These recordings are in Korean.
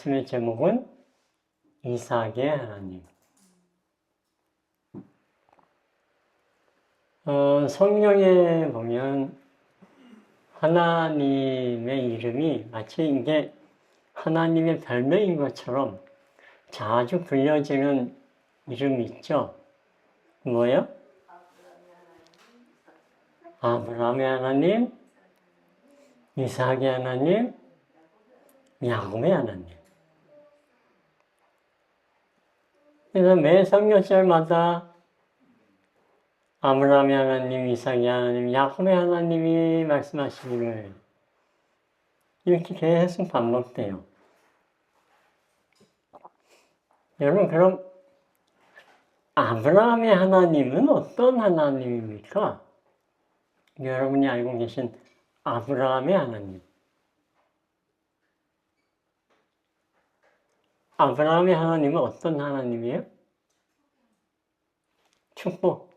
말씀의 제목은 이삭의 하나님. 성경에 보면 하나님의 이름이 마치 이게 하나님의 별명인 것처럼 자주 불려지는 이름이 있죠. 뭐예요? 아브라함의 하나님, 이삭의 하나님, 야곱의 하나님. 그래서 매 성경절마다 아브라함의 하나님, 이삭의 하나님, 야곱의 하나님이 말씀하시기를 이렇게 계속 반복돼요. 여러분, 그럼 아브라함의 하나님은 어떤 하나님입니까? 여러분이 알고 계신 아브라함의 하나님. 아브라함의 하나님은 어떤 하나님이에요? 축복.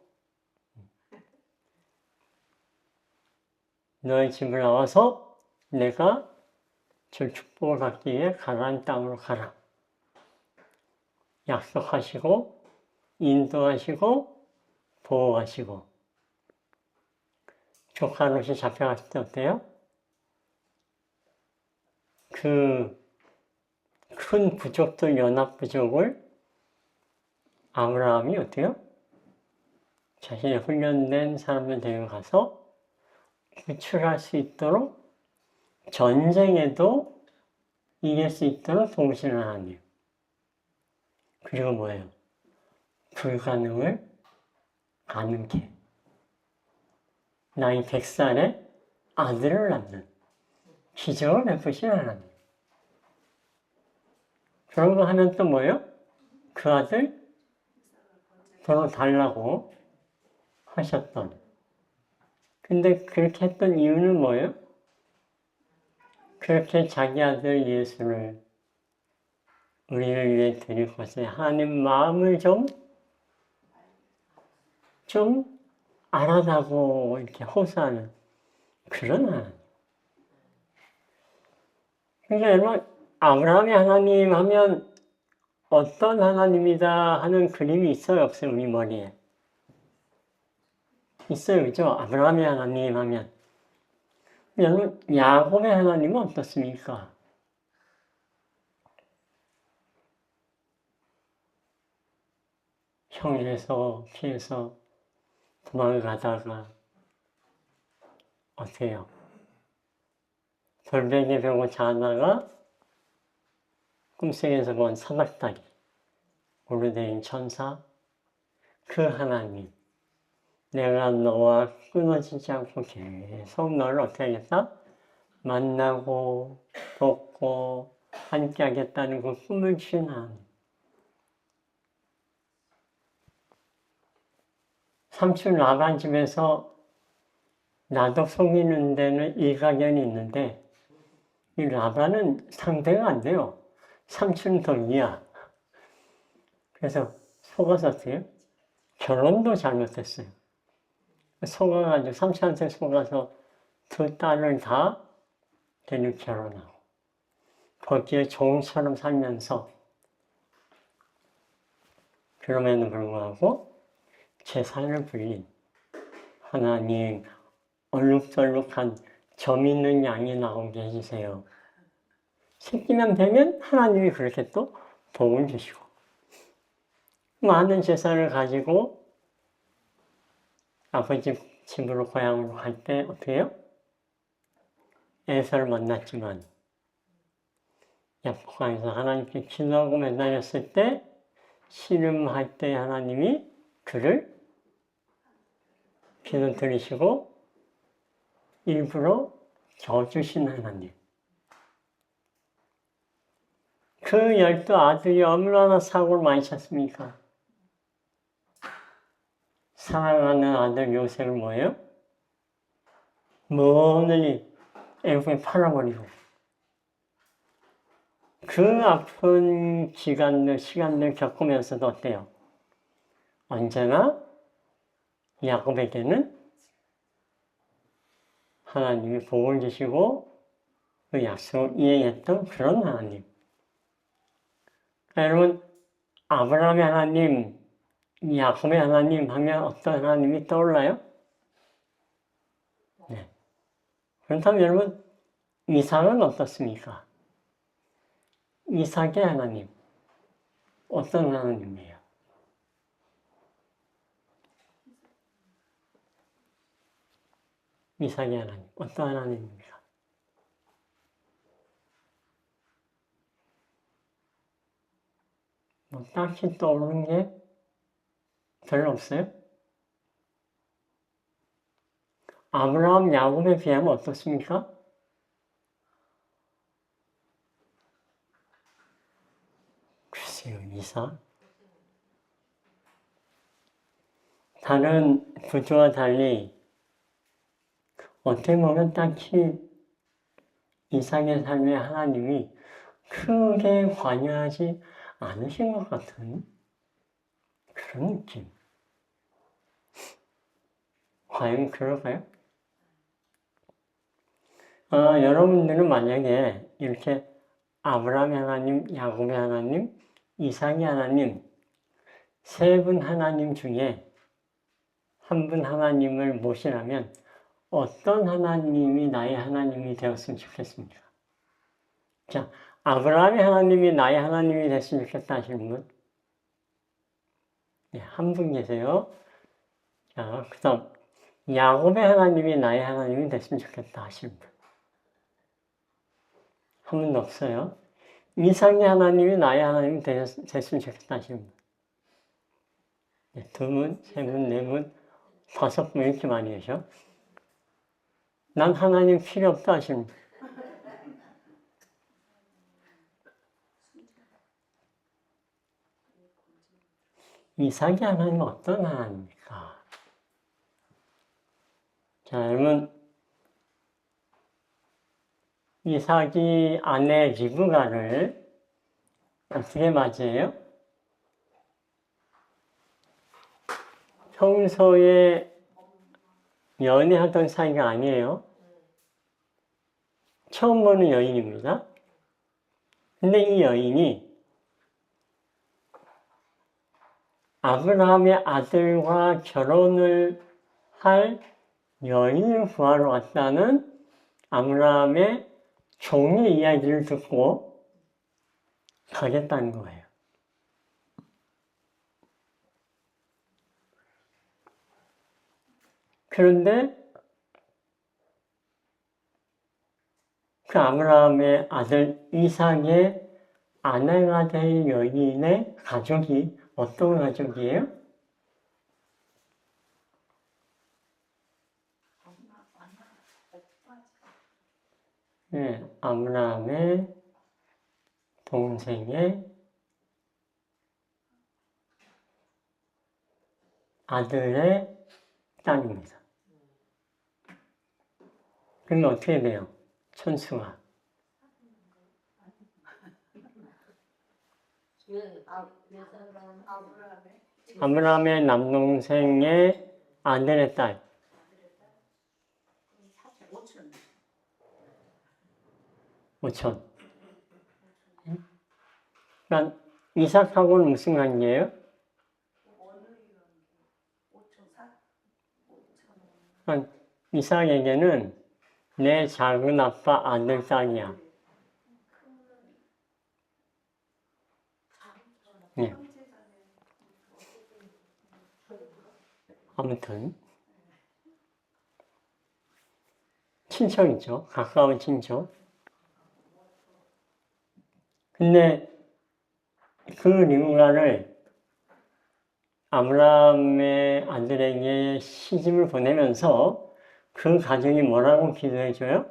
너의 집을 나와서 내가 저 축복을 받기 위해 가나안 땅으로 가라. 약속하시고 인도하시고 보호하시고. 조카 롯이 잡혀갔을 때 어때요? 그 큰 부족들 연합 부족을 아브라함이 어때요? 자신의 훈련된 사람을 데려가서 구출할 수 있도록 전쟁에도 이길 수 있도록 도우시는 하나님. 그리고 뭐예요? 불가능을 가능케. 나이 100살에 아들을 낳는 기적을 베푸시는 하나님. 그런 거 하면 또 뭐예요? 그 아들 서로 달라고 하셨던. 근데 그렇게 했던 이유는 뭐예요? 그렇게 자기 아들 예수를 우리를 위해 드릴 것에 하나님 마음을 좀 알아가고 이렇게 호소하는 그런 하나님. 그러니까 여러분, 아브라함의 하나님 하면 어떤 하나님이다 하는 그림이 있어요, 없어요, 우리 머리에? 있어요, 그죠? 아브라함의 하나님 하면. 여러분, 야곱의 하나님은 어떻습니까? 형에서 피해서 도망가다가 어때요? 돌베개 베고 자다가 꿈속에서 본 사닥다리, 오르내린 천사, 그 하나님. 내가 너와 끊어지지 않고 계속 너를 어떻게 하겠다? 만나고 돕고 함께 하겠다는 그 꿈을 주신 하나님. 삼촌 라반 집에서 나도 속이는 데는 일가견이 있는데 이 라반은 상대가 안 돼요. 삼촌 덕이야. 그래서 속아서 어때요? 결혼도 잘못했어요. 속아가지고 삼촌한테 속아서 두 딸을 다 데리고 결혼하고 거기에 종처럼 살면서 그럼에도 불구하고 재산을 불린 하나님 얼룩덜룩한 점 있는 양이 나오게 해주세요. 새끼만 되면 하나님이 그렇게 또 복을 주시고 많은 재산을 가지고 아버지 집으로 고향으로 갈 때 어떻게 해요? 에서를 만났지만 야복강에서 하나님께 기도하고 매달렸을 때 씨름할 때 하나님이 그를 기도 들으시고 일부러 져주신 하나님. 그 12 아들이 얼마나 사고를 많이 쳤습니까? 사랑하는 아들 요셉을 뭐예요? 멀리 애국에 팔아버리고 그 아픈 시간들 겪으면서도 어때요? 언제나 야곱에게는 하나님이 복을 주시고 그 약속을 이행했던 그런 하나님. 여러분, 아브라함의 하나님, 야곱의 하나님 하면 어떤 하나님이 떠올라요? 네. 그렇다면 여러분, 이삭은 어떻습니까? 이삭의 하나님, 어떤 하나님이에요? 이삭의 하나님, 어떤 하나님입니까? 뭐 딱히 떠오르는 게 별로 없어요? 아브라함, 야곱에 비하면 어떻습니까? 글쎄요, 이삭. 다른 구조와 달리 어떻게 보면 딱히 이삭의 삶에 하나님이 크게 관여하지 않으신 것 같은 그런 느낌. 과연 그럴까요? 여러분들은 만약에 이렇게 아브라함의 하나님, 야곱의 하나님, 이삭의 하나님, 세 분 하나님 중에 한 분 하나님을 모시라면 어떤 하나님이 나의 하나님이 되었으면 좋겠습니까? 자, 아브라함의 하나님이 나의 하나님이 됐으면 좋겠다 하시는 분? 네, 한 분 계세요. 자, 그 다음, 야곱의 하나님이 나의 하나님이 됐으면 좋겠다 하시는 분? 한 분도 없어요. 이삭의 하나님이 나의 하나님이 됐으면 좋겠다 하시는 분? 네, 두 분, 세 분, 네 분, 다섯 분 이렇게 많이 계셔. 난 하나님 필요 없다 하시는 분? 이삭의 하나님은 어떤 하나님입니까? 자, 여러분, 이삭이 아내 리브가를 어떻게 맞이해요? 평소에 연애하던 사이가 아니에요. 처음 보는 여인입니다. 근데 이 여인이 아브라함의 아들과 결혼을 할 여인을 구하러 왔다는 아브라함의 종의 이야기를 듣고 가겠다는 거예요. 그런데 그 아브라함의 아들 이삭의 아내가 될 여인의 가족이 어떤 가족이에요? 네, 아브라함의 동생의 아들의 딸입니다. 그러면 어떻게 돼요? 천수가. 아브라함의 남동생의 아들의 딸. 오촌. 그러니까 이삭하고는 무슨 관계예요? 그러니까 이삭에게는 내 작은 아빠 아들 딸이야. 네. 아무튼 친척이죠. 가까운 친척. 근데 그 리브가를 아브라함의 아들에게 시집을 보내면서 그 가정이 뭐라고 기도해줘요?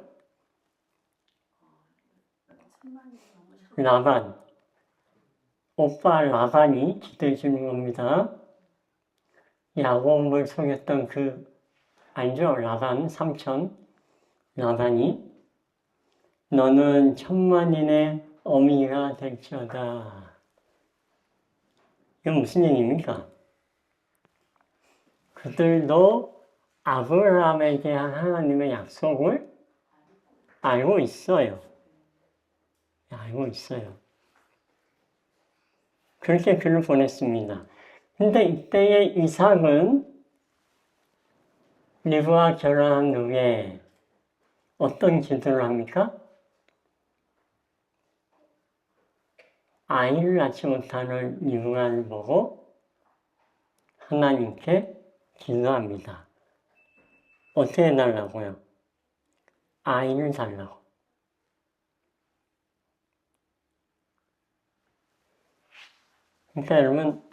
라반, 오빠 라반이 기도해주는 겁니다. 야곱을 속였던 알죠? 라반, 삼촌 라반이 너는 천만인의 어미가 될지어다. 이건 무슨 얘기입니까? 그들도 아브라함에게 한 하나님의 약속을 알고 있어요. 알고 있어요. 그렇게 글을 보냈습니다. 근데 이때의 이삭은 리브와 결혼한 후에 어떤 기도를 합니까? 아이를 낳지 못하는 리브가를 보고 하나님께 기도합니다. 어떻게 해달라고요? 아이를 달라고. 그러니까 여러분,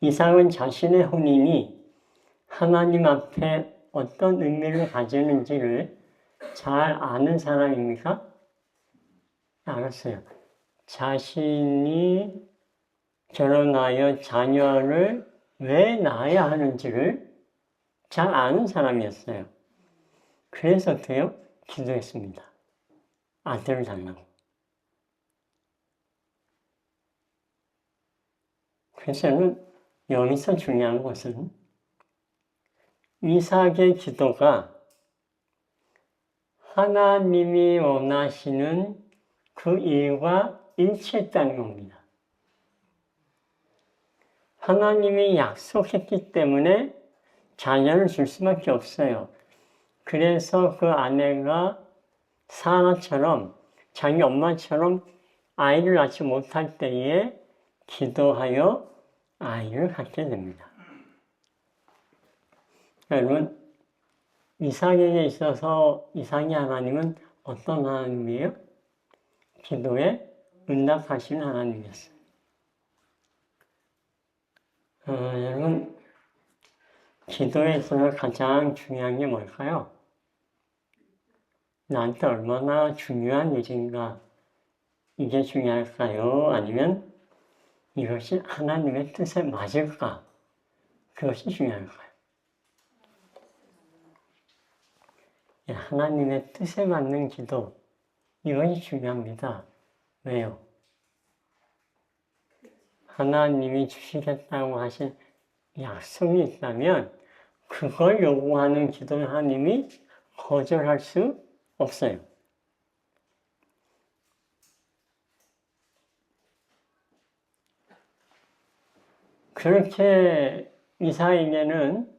이삭은 자신의 혼인이 하나님 앞에 어떤 의미를 가지는지를 잘 아는 사람입니까? 알았어요. 자신이 결혼하여 자녀를 왜 낳아야 하는지를 잘 아는 사람이었어요. 그래서 어때요? 기도했습니다. 아들을 달라고. 그래서 여기서 중요한 것은 이삭의 기도가 하나님이 원하시는 그 일과 일치했다는 겁니다. 하나님이 약속했기 때문에 자녀를 줄 수밖에 없어요. 그래서 그 아내가 사라처럼 자기 엄마처럼 아이를 낳지 못할 때에 기도하여 아이를 갖게 됩니다. 여러분, 이삭에게 있어서 이삭의 하나님은 어떤 하나님이에요? 기도에 응답하시는 하나님이었어요. 여러분, 기도에 있어서 가장 중요한 게 뭘까요? 나한테 얼마나 중요한 일인가? 이게 중요할까요? 아니면 이것이 하나님의 뜻에 맞을까? 그것이 중요할까요? 하나님의 뜻에 맞는 기도, 이것이 중요합니다. 왜요? 하나님이 주시겠다고 하신 약속이 있다면 그걸 요구하는 기도를 하나님이 거절할 수 없어요. 그렇게 이삭에게는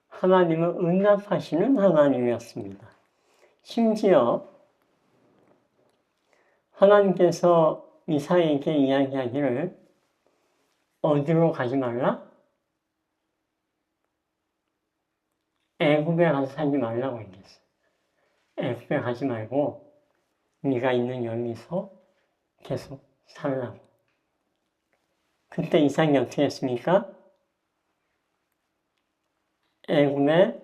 하나님은 응답하시는 하나님이었습니다. 심지어 하나님께서 이삭에게 이야기하기를 어디로 가지 말라? 애굽에 가서 살지 말라고 얘기했어요. 애굽에 가지 말고 네가 있는 여기서 계속 살라고. 그때 이삭이 어떻게 했습니까? 애굽에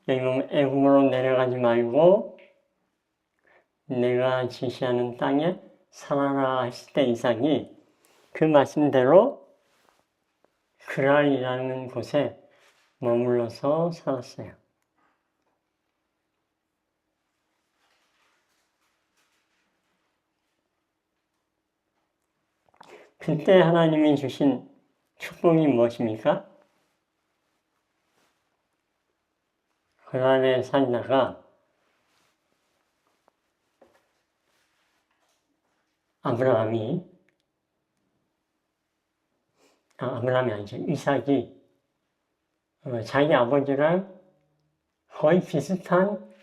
여기 보면 애굽으로 내려가지 말고 내가 지시하는 땅에 살아라 했을 때 이삭이 그 말씀대로 그랄이라는 곳에 머물러서 살았어요. 그때 하나님이 주신 축복이 무엇입니까? 그랄에 살다가 아브라함이 아니죠. 이삭이 자기 아버지랑 거의 비슷한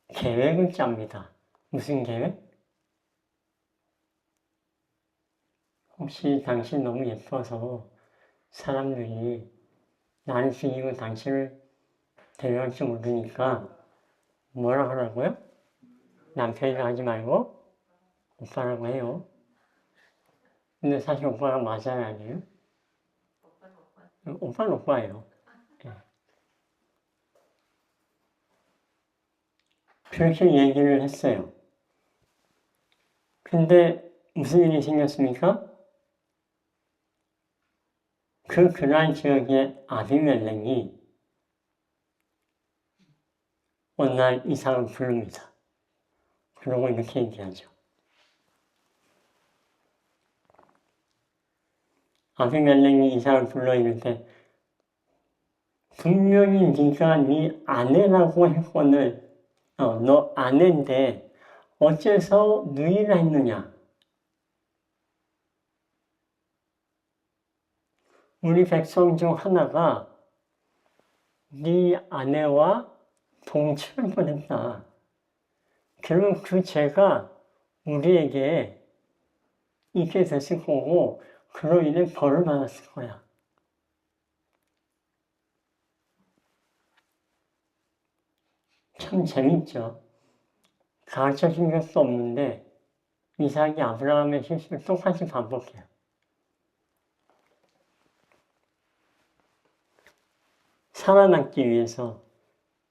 계획을 짭니다. 무슨 계획? 혹시 당신 너무 예뻐서 사람들이 나를 죽이고 당신을 데려갈지 모르니까 뭐라 하라고요? 남편이라 하지 말고 오빠라고 해요. 근데 사실 오빠가 맞아요, 아니에요? 오빠는 오빠예요. 네. 그렇게 얘기를 했어요. 근데 무슨 일이 생겼습니까? 그 그랄 지역의 아비멜렉이 어느 날 이삭을 부릅니다. 그러고 이렇게 얘기하죠. 아비멜렉이 이삭을 불러 이럴 때 분명히 네가 네 아내라고 했거늘 너 아내인데 어째서 누이라 했느냐? 우리 백성 중 하나가 네 아내와 동침을 했다. 그러면 그 죄가 우리에게 있게 됐을 거고 그로 인해 벌을 받았을 거야. 참 재밌죠. 가르쳐준 것도 없는데 이삭이 아브라함의 실수를 똑같이 반복해요. 살아남기 위해서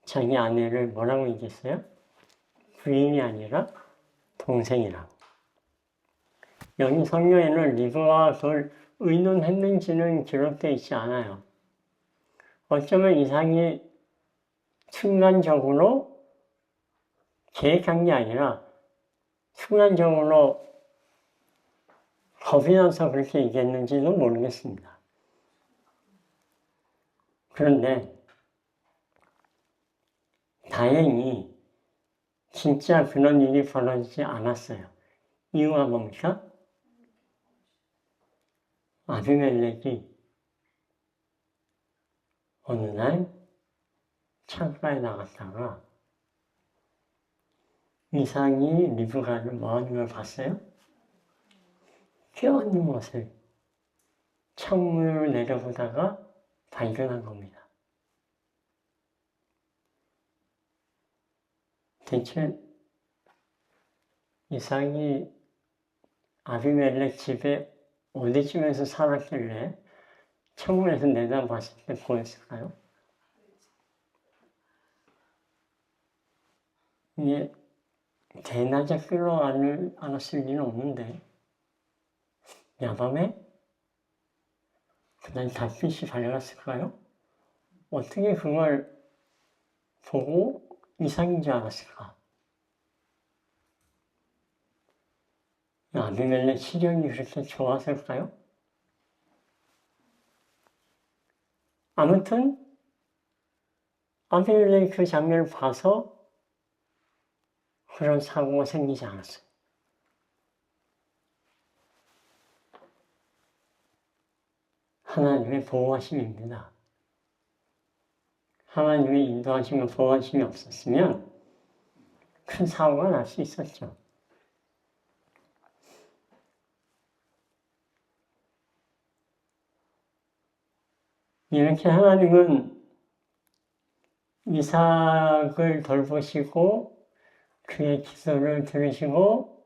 자기 아내를 뭐라고 얘기했어요? 부인이 아니라 동생이라고. 여기 성경에는 리브가 그걸 의논했는지는 기록되어 있지 않아요. 어쩌면 이삭이 순간적으로 계획한 게 아니라 순간적으로 겁이 나서 그렇게 얘기했는지도 모르겠습니다. 그런데 다행히 진짜 그런 일이 벌어지지 않았어요. 이유가 뭡니까? 아비멜렉이 어느 날 창가에 나갔다가 이삭이 리브가를 뭐하는 걸 봤어요? 껴안는 것을 창문으로 내려보다가 발견한 겁니다. 대체 이삭이 아비멜렉 집에 어디쯤에서 살았길래 창문에서 내다봤을 때 보였을까요? 이게 대낮에 끌어안았을 리는 없는데 야밤에 그날 달빛이 밝았을까요? 어떻게 그걸 보고 이삭인 줄 알았을까? 아비멜렉 시련이 그렇게 좋았을까요? 아무튼 아비멜렉이 그 장면을 봐서 그런 사고가 생기지 않았어요. 하나님의 보호하심입니다. 하나님의 인도하심과 보호하심이 없었으면 큰 사고가 날 수 있었죠. 이렇게 하나님은 이삭을 돌보시고 그의 기도를 들으시고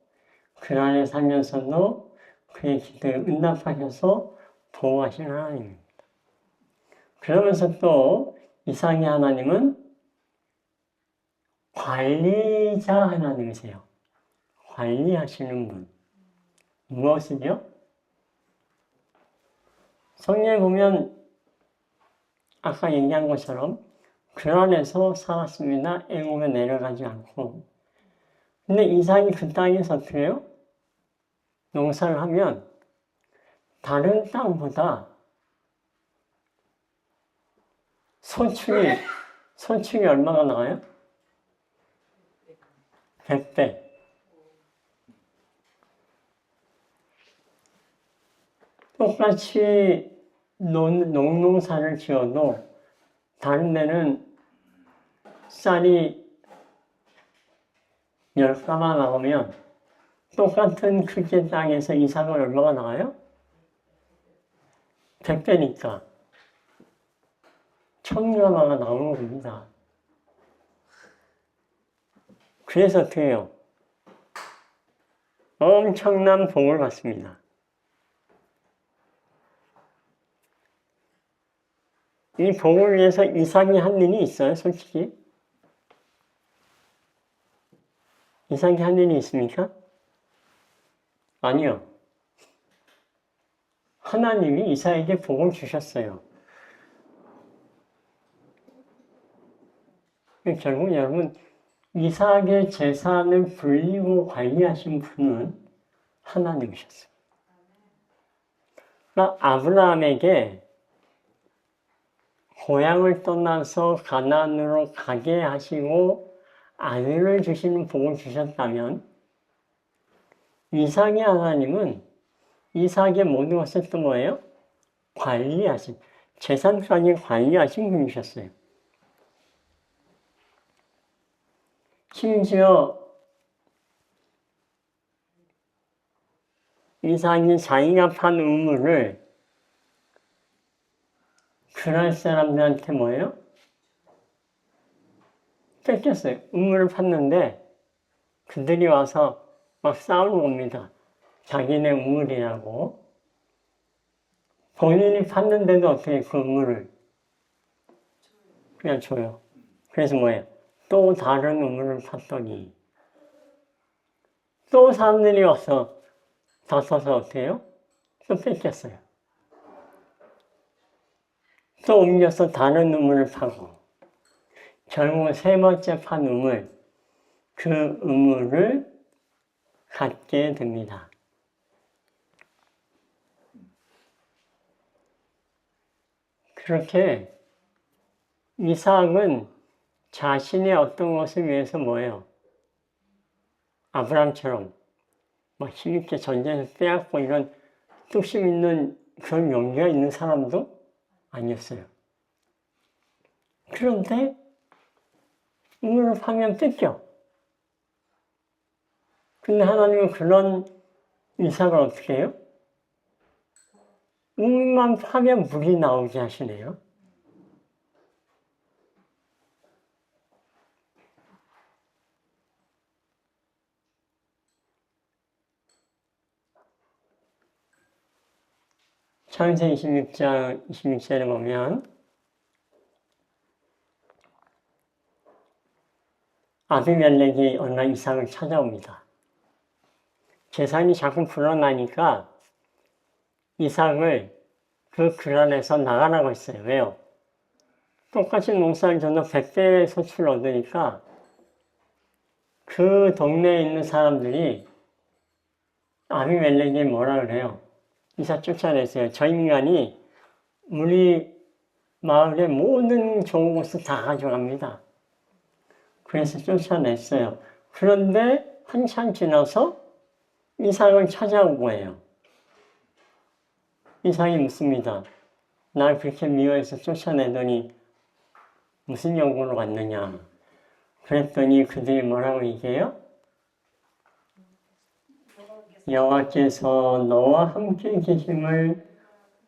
그 안에 살면서도 그의 기도에 응답하셔서 보호하시는 하나님입니다. 그러면서 또 이삭의 하나님은 관리자 하나님이세요. 관리하시는 분. 무엇을요? 성경에 보면 아까 얘기한 것처럼 그 안에서 살았습니다. 애굽에 내려가지 않고. 근데 이삭이 그 땅에서 어떻게 해요? 농사를 하면 다른 땅보다 소축이 얼마가 나와요? 100배. 똑같이 농사를 지어도 다른 데는 쌀이 10가마 나오면 똑같은 크기의 땅에서 이삭은 얼마가 나와요? 100배니까 1000가마가 나오는 겁니다. 그래서 어떻게 해요? 엄청난 복을 받습니다. 이 복을 위해서 이삭이 한 일이 있어요, 솔직히? 이삭이 한 일이 있습니까? 아니요. 하나님이 이삭에게 복을 주셨어요. 결국 여러분, 이삭의 재산을 불리고 관리하신 분은 하나님이셨어요. 그러니까 아브라함에게 고향을 떠나서 가나안으로 가게 하시고 아들을 주시는 복을 주셨다면 이삭의 하나님은 이삭의 모든 것을 또 뭐예요? 관리하신, 재산까지 관리하신 분이셨어요. 심지어 이삭이 자기가 판 우물을 그날 사람들한테 뭐예요? 뺏겼어요. 우물을 팠는데 그들이 와서 막 싸우는 겁니다. 자기네 우물이라고. 본인이 팠는데도 어떻게 그 우물을 그냥 줘요. 그래서 뭐예요? 또 다른 우물을 팠더니 또 사람들이 와서 다퉈서 어떻게 해요? 또 뺏겼어요. 또 옮겨서 다른 우물을 파고 결국 세 번째 판 우물, 그 우물을 갖게 됩니다. 그렇게 이삭은 자신의 어떤 것을 위해서 뭐예요? 아브람처럼 막 힘있게 전쟁에서 빼앗고 이런 뚝심 있는 그런 용기가 있는 사람도 아니었어요. 그런데 우물을 파면 뺏겨. 근데 하나님은 그런 이삭을 어떻게 해요? 우물만 파면 물이 나오게 하시네요. 창세기 26장 26절에 보면 아비멜렉이 어느 날 이삭을 찾아옵니다. 재산이 자꾸 불어나니까 이삭을 그 그란에서 나가라고 했어요. 왜요? 똑같이 농사를 져도 100배의 소출을 얻으니까 그 동네에 있는 사람들이 아비멜렉이 뭐라 그래요? 이삭 쫓아냈어요. 저 인간이 우리 마을의 모든 좋은 것을 다 가져갑니다. 그래서 쫓아냈어요. 그런데 한참 지나서 이삭을 찾아온 거예요. 이삭이 묻습니다. 날 그렇게 미워해서 쫓아내더니 무슨 연고로 갔느냐. 그랬더니 그들이 뭐라고 얘기해요? 여호와께서 너와 함께 계심을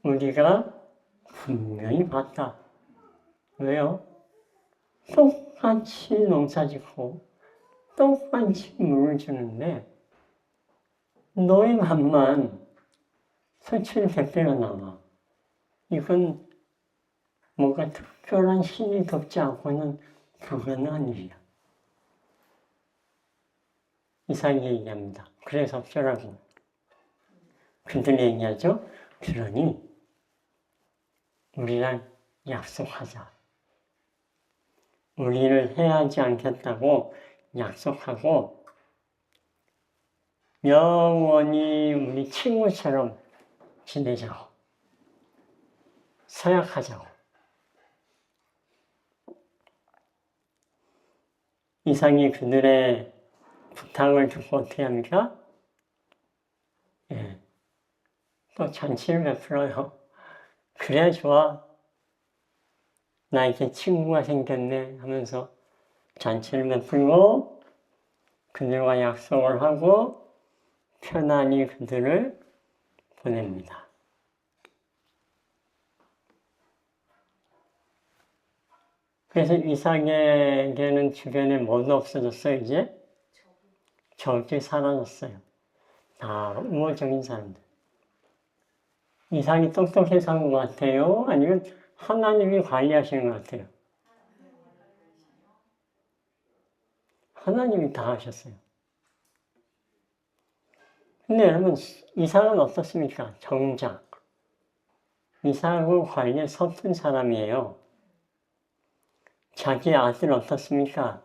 우리가 분명히 봤다. 왜요? 똑같이 농사짓고 똑같이 물을 주는데 너희 맘만 소출 100배가 나와. 이건 뭔가 특별한 신이 덮지 않고는 불가능한 일이야. 이삭이 얘기합니다. 그래서 어쩌라고. 그들이 얘기하죠. 그러니 우리랑 약속하자. 우리를 해하지 않겠다고 약속하고 영원히 우리 친구처럼 지내자고. 서약하자고. 이삭이 그들의 부탁을 듣고 어떻게 합니까? 또 잔치를 베풀어요. 그래 좋아. 나에게 친구가 생겼네 하면서 잔치를 베풀고 그들과 약속을 하고 편안히 그들을 보냅니다. 그래서 이삭에게는 주변에 뭐도 없어졌어요, 이제? 적이 사라졌어요. 다 우호적인 사람들. 이삭이 똑똑해서 한 것 같아요? 아니면 하나님이 관리하시는 것 같아요? 하나님이 다 하셨어요. 근데 여러분, 이삭은 어떻습니까? 정작. 이삭은 관리에 서툰 사람이에요. 자기 아들 어떻습니까?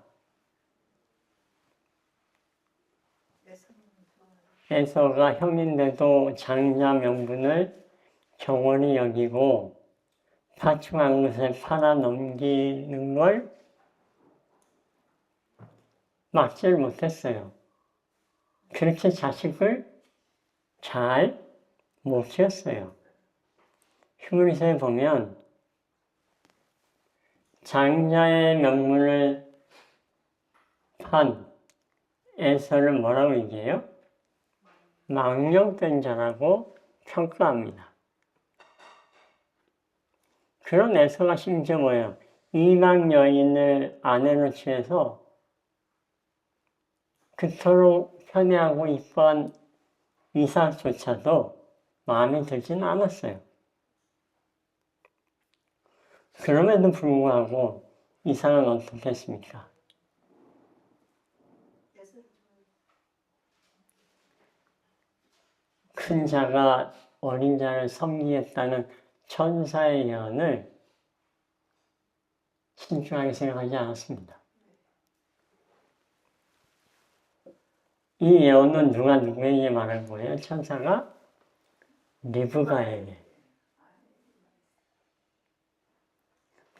에서가 형인데도 장자 명분을 경홀히 여기고 파충한 것을 팔아 넘기는 걸 막지를 못했어요. 그렇게 자식을 잘 못 키웠어요. 히브리서에 보면 장자의 명분을 판 에서를 뭐라고 얘기해요? 망령된 자라고 평가합니다. 그런 에서가 심지어 뭐예요? 이방 여인을 아내로 취해서 그토록 편애하고 이뻐한 이삭조차도 마음에 들지는 않았어요. 그럼에도 불구하고 이삭은 어떻게 했습니까? 큰 자가 어린 자를 섬기겠다는 천사의 예언을 신중하게 생각하지 않았습니다. 이 예언은 누가 누구에게 말한 거예요? 천사가 리브가에게.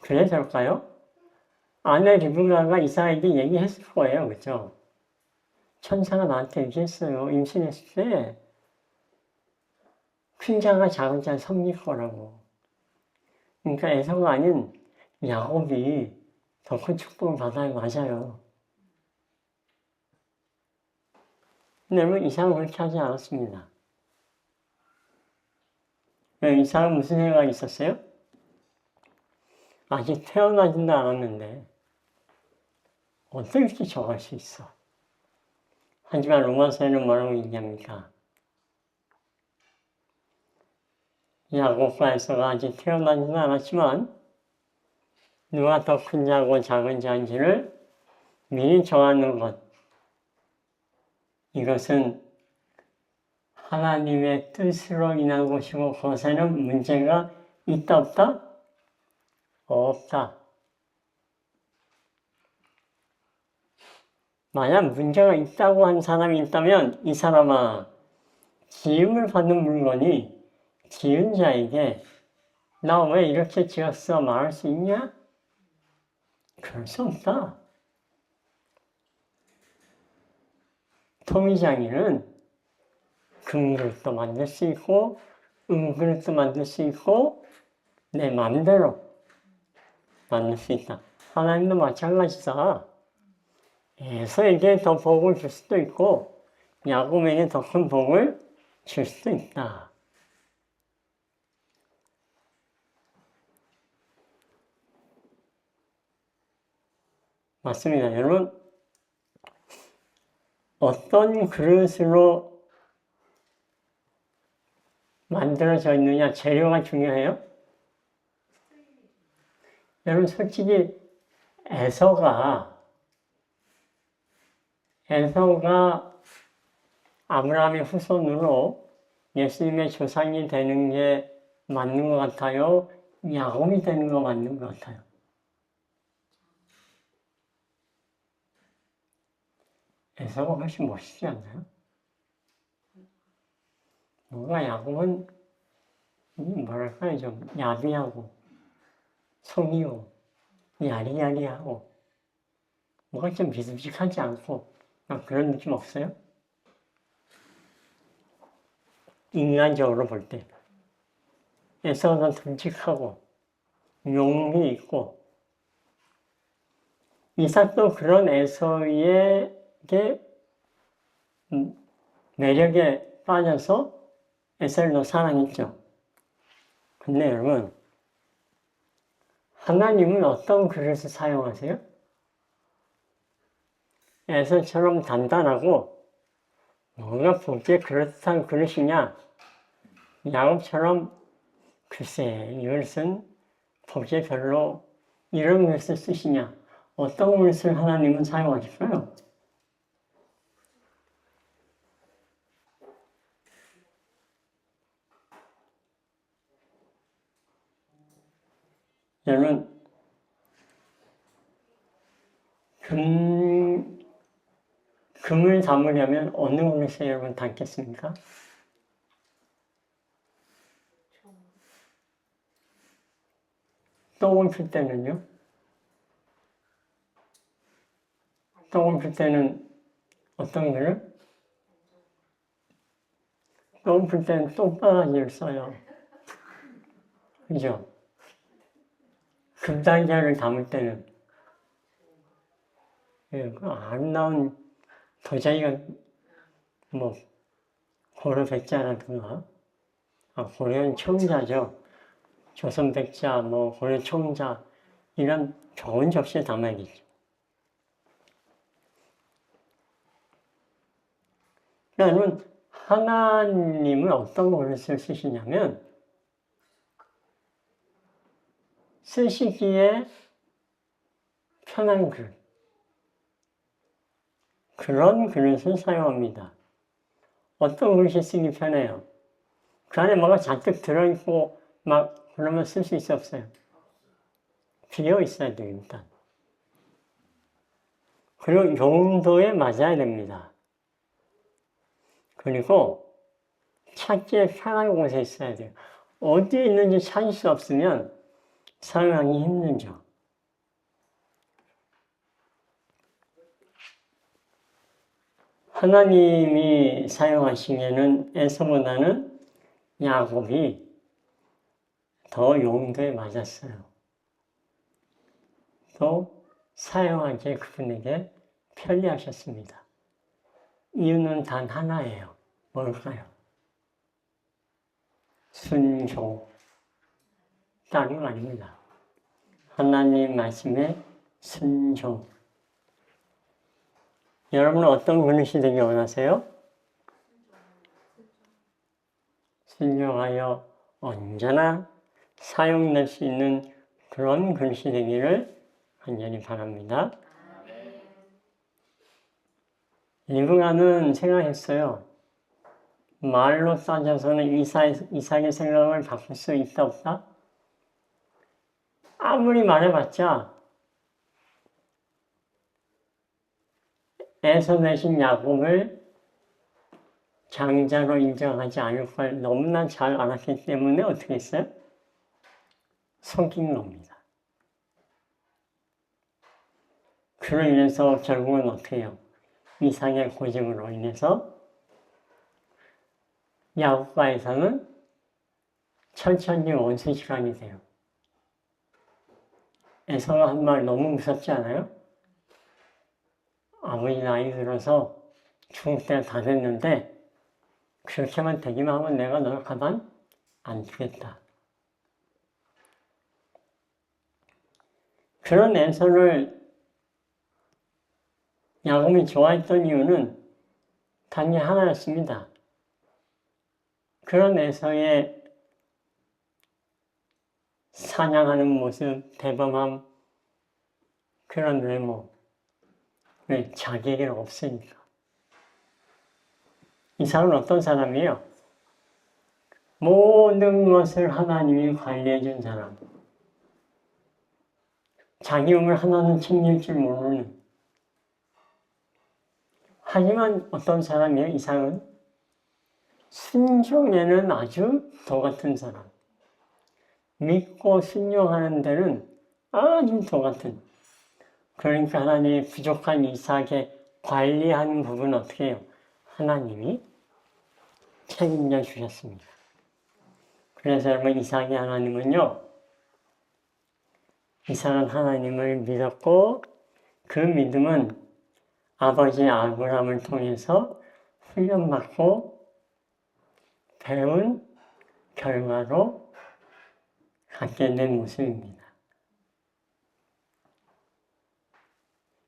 그래서일까요? 아내 리브가가 이삭에게 얘기했을 거예요. 그렇죠? 천사가 나한테 얘기했어요. 임신했을 때 큰 자가 작은 자를 섬길 거라고. 그러니까 에서가 아닌 야곱이 더 큰 축복을 받아야 맞아요. 근데 여러분 이삭은 그렇게 하지 않았습니다. 이삭은 무슨 생각이 있었어요? 아직 태어나지도 않았는데 어떻게 이렇게 좋아할 수 있어? 하지만 로마서에는 뭐라고 얘기합니까? 야곱과 에서가 아직 태어나지도 않았지만 누가 더 큰 자고 작은 자인지를 미리 정하는 것. 이것은 하나님의 뜻으로 인한 것이고 그것에는 문제가 있다 없다? 없다. 만약 문제가 있다고 한 사람이 있다면 이 사람아 지음을 받는 물건이 지은 자에게 나 왜 이렇게 지었어 말할 수 있냐? 그럴 수 없다. 토미장인은 금그릇도 만들 수 있고 은그릇도 만들 수 있고 내 마음대로 만들 수 있다. 하나님도 마찬가지다. 에서에게 더 복을 줄 수도 있고 야곱에게 더 큰 복을 줄 수도 있다. 맞습니다. 여러분 어떤 그릇으로 만들어져 있느냐 재료가 중요해요. 여러분 솔직히 에서가 아브라함의 후손으로 예수님의 조상이 되는 게 맞는 것 같아요? 야곱이 되는 거 맞는 것 같아요? 에서가 훨씬 멋있지 않나요? 뭔가 야곱은 뭐랄까요, 좀 야비하고 속이고 야리야리하고 뭐가 좀 믿음직하지 않고 그런 느낌 없어요? 인간적으로 볼 때 에서는 듬직하고 용기 있고 이삭도 그런 에서에게 매력에 빠져서 에서를 더 사랑했죠. 근데 여러분 하나님은 어떤 그릇을 사용하세요? 에서처럼 단단하고 뭔가 보기에 그렇다는 그릇이냐? 야곱처럼 글쎄 이 그릇은 보기에 별로 이런 그릇을 쓰시냐? 어떤 그릇을 하나님은 사용하실까요? 여러분 금을 담으려면 어느 그릇에 여러분 담겠습니까? 똥을 필 때는요? 똥을 필 때는 어떤 거를? 똥을 필 때는 똥바가지를 써요. 그죠? 금단계를 담을 때는 예, 그 아름다운 도자기가 뭐 고려 백자라든가 고려는 청자죠. 조선 백자, 뭐 고려 청자 이런 좋은 접시에 담아야겠죠. 그러면 하나님은 어떤 그릇을 쓰시냐면 쓰시기에 편한 그릇, 그런 그릇을 사용합니다. 어떤 그릇이 쓰기 편해요? 그 안에 뭐가 잔뜩 들어있고 막 그러면 쓸 수 있어 없어요? 비어 있어야 돼요, 일단. 그리고 용도에 맞아야 됩니다. 그리고 찾기에 편한 곳에 있어야 돼요. 어디에 있는지 찾을 수 없으면 사용하기 힘들죠. 하나님이 사용하시기에는 에서보다는 야곱이 더 용도에 맞았어요. 또 사용하기에 그분에게 편리하셨습니다. 이유는 단 하나예요. 뭘까요? 순종. 다른 건 아닙니다. 하나님 말씀에 순종. 여러분은 어떤 그릇이 되기 원하세요? 순종하여 언제나 사용될 수 있는 그런 그릇이 되기를 간절히 바랍니다. 리브가는 생각했어요. 말로 따져서는 이삭의 생각을 바꿀 수 있다 없다? 아무리 말해봤자 에서 내신 야곱을 장자로 인정하지 않을 걸 너무나 잘 알았기 때문에 어떻게 했어요? 속인 겁니다. 그로 인해서 결국은 어떻게 해요? 이삭의 고집으로 인해서 야곱과 에서는 천천히 원수 시간이 돼요. 에서가 한 말 너무 무섭지 않아요? 아버지 나이 들어서 죽을 때가 다 됐는데 그렇게만 되기만 하면 내가 널 가만 안 두겠다. 그런 에서를 야곱이 좋아했던 이유는 단지 하나였습니다. 그런 에서의 사냥하는 모습, 대범함, 그런 외모, 왜 자기에게 없으니까. 이삭은 어떤 사람이에요? 모든 것을 하나님이 관리해 준 사람. 자기 몸을 하나는 챙길 줄 모르는. 하지만 어떤 사람이에요? 이삭은 순종에는 아주 도 같은 사람. 믿고 순종하는 데는 아주 도 같은. 그러니까 하나님이 부족한 이삭의 관리하는 부분은 어떻게 해요? 하나님이 책임져 주셨습니다. 그래서 여러분 이삭의 하나님은요. 이삭은 하나님을 믿었고 그 믿음은 아버지 아브라함을 통해서 훈련받고 배운 결과로 갖게 된 모습입니다.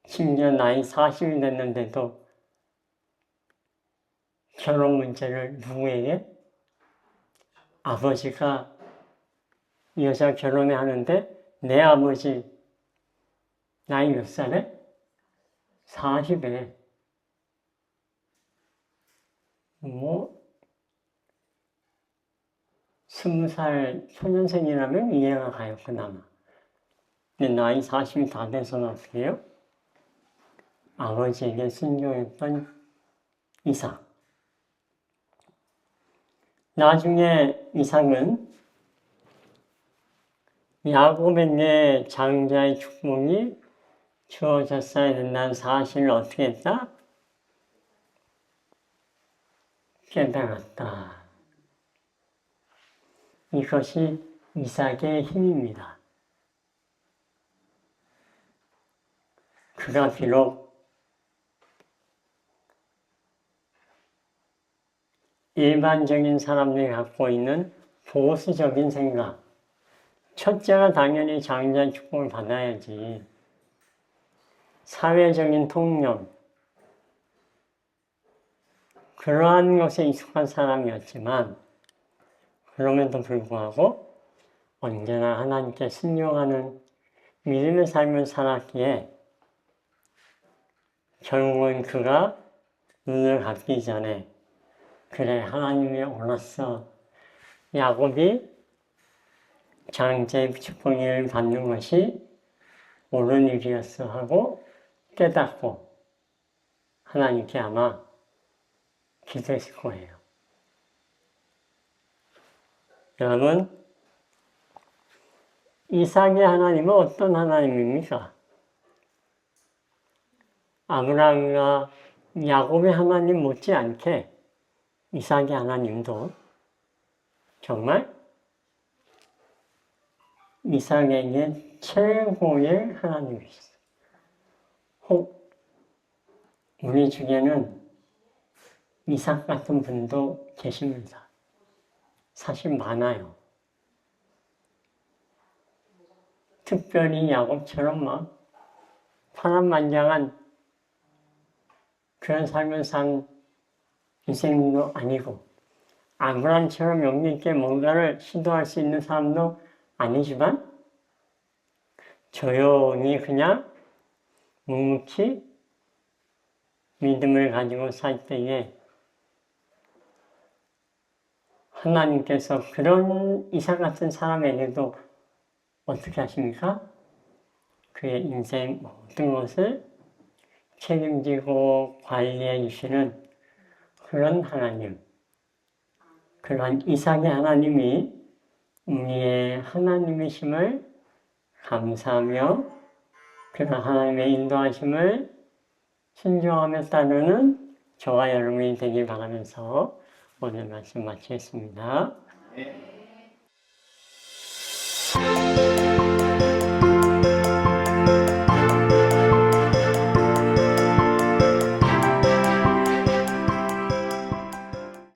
심지어 나이 40이 됐는데도 결혼 문제를 누구에게? 아버지가 이 여자 결혼해 하는데 내 아버지 나이 몇 살에? 40에 뭐 20살 초년생이라면 이해가 가요, 그나마. 근데 나이 40이 다 돼서는 어떻게 해요? 아버지에게 순종했던 이삭. 나중에 이삭은 야곱에게 장자의 축복이 주어졌어야 된다는 사실을 어떻게 했다? 깨달았다. 이것이 이삭의 힘입니다. 그가 비록 일반적인 사람들이 갖고 있는 보수적인 생각, 첫째가 당연히 장자의 축복을 받아야지, 사회적인 통념, 그러한 것에 익숙한 사람이었지만 그럼에도 불구하고 언제나 하나님께 순종하는 믿음의 삶을 살았기에 결국은 그가 눈을 감기 전에 그래 하나님이 옳았어. 야곱이 장자의 축복을 받는 것이 옳은 일이었어 하고 깨닫고 하나님께 아마 기도했을 거예요. 여러분, 이삭의 하나님은 어떤 하나님입니까? 아브라함과 야곱의 하나님 못지않게 이삭의 하나님도 정말 이삭에게 최고의 하나님이셨어요. 혹 우리 중에는 이삭 같은 분도 계십니다. 사실 많아요. 특별히 야곱처럼 막 파란만장한 그런 삶을 산 인생도 아니고 아브라함처럼 용기 있게 뭔가를 시도할 수 있는 사람도 아니지만 조용히 그냥 묵묵히 믿음을 가지고 살 때에 하나님께서 그런 이삭 같은 사람에게도 어떻게 하십니까? 그의 인생 모든 것을 책임지고 관리해 주시는 그런 하나님, 그런 이삭의 하나님이 우리의 하나님이심을 감사하며 그런 하나님의 인도하심을 순종하며 따르는 저와 여러분이 되길 바라면서 오늘 말씀 마치겠습니다. 네.